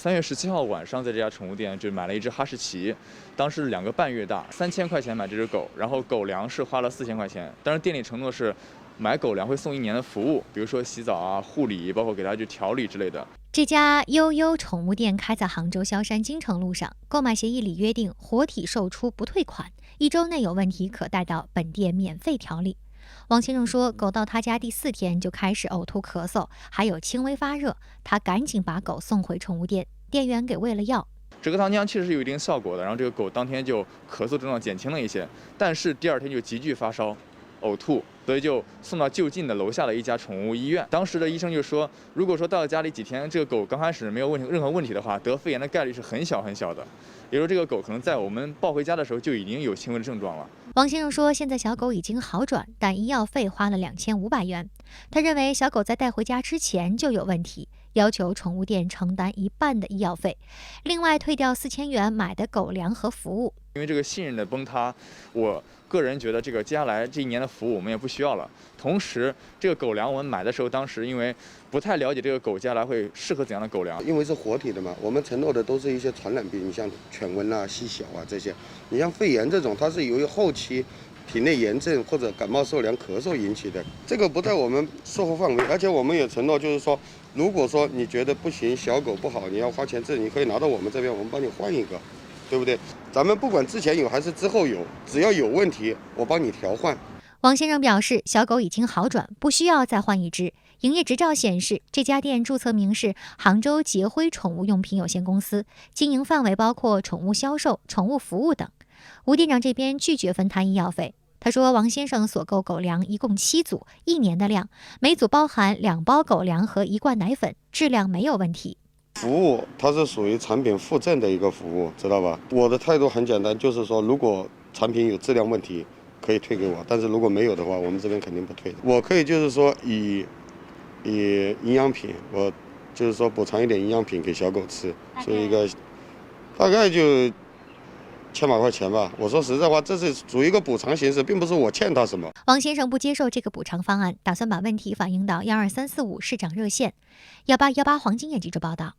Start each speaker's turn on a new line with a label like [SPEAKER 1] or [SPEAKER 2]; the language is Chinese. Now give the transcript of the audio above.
[SPEAKER 1] 3月17号晚上在这家宠物店就买了一只哈士奇，当时2个半月大，3000块钱买这只狗，然后狗粮是花了4000块钱，但是店里承诺是买狗粮会送1年的服务，比如说洗澡啊、护理，包括给它去调理之类的。
[SPEAKER 2] 这家悠悠宠物店开在杭州萧山京城路上，购买协议里约定活体售出不退款，1周内有问题可带到本店免费调理。王先生说，狗到他家第4天就开始呕吐、咳嗽，还有轻微发热，他赶紧把狗送回宠物店，店员给喂了药。
[SPEAKER 1] 止咳糖浆其实是有一定效果的，然后这个狗当天就咳嗽症状减轻了一些，但是第2天就急剧发烧、呕吐，所以就送到就近的楼下的一家宠物医院。当时的医生就说，如果说到了家里几天，这个狗刚开始没有任何问题的话，得肺炎的概率是很小很小的。也就是这个狗可能在我们抱回家的时候就已经有轻微的症状了。
[SPEAKER 2] 王先生说，现在小狗已经好转，但医药费花了2500元。他认为小狗在带回家之前就有问题，要求宠物店承担1半的医药费，另外退掉4000元买的狗粮和服务。
[SPEAKER 1] 因为这个信任的崩塌，我个人觉得这个接下来这1年的服务我们也不需要了。同时，这个狗粮我们买的时候，当时因为不太了解这个狗接下来会适合怎样的狗粮，
[SPEAKER 3] 因为是活体的嘛，我们承诺的都是一些传染病，你像犬瘟啊、细小啊这些。你像肺炎这种，它是由于后期体内炎症或者感冒受凉、咳嗽引起的，这个不在我们售后范围。而且我们也承诺，就是说，如果说你觉得不行，小狗不好，你要花钱治，你可以拿到我们这边，我们帮你换一个。对不对？咱们不管之前有还是之后有，只要有问题，我帮你调换。
[SPEAKER 2] 王先生表示，小狗已经好转，不需要再换一只。营业执照显示，这家店注册名是杭州杰辉宠物用品有限公司，经营范围包括宠物销售、宠物服务等。吴店长这边拒绝分摊医药费。他说，王先生所购狗粮一共7组，1年的量，每组包含2包狗粮和1罐奶粉，质量没有问题。
[SPEAKER 3] 服务它是属于产品附赠的一个服务，知道吧？我的态度很简单，就是说，如果产品有质量问题，可以退给我，但是如果没有的话，我们这边肯定不退的。我可以就是说以营养品，我就是说补偿一点营养品给小狗吃，所以一个大概就千把块钱吧。我说实在话，这是属于一个补偿形式，并不是我欠他什么。
[SPEAKER 2] 王先生不接受这个补偿方案，打算把问题反映到12345市长热线。18181黄金眼记者报道。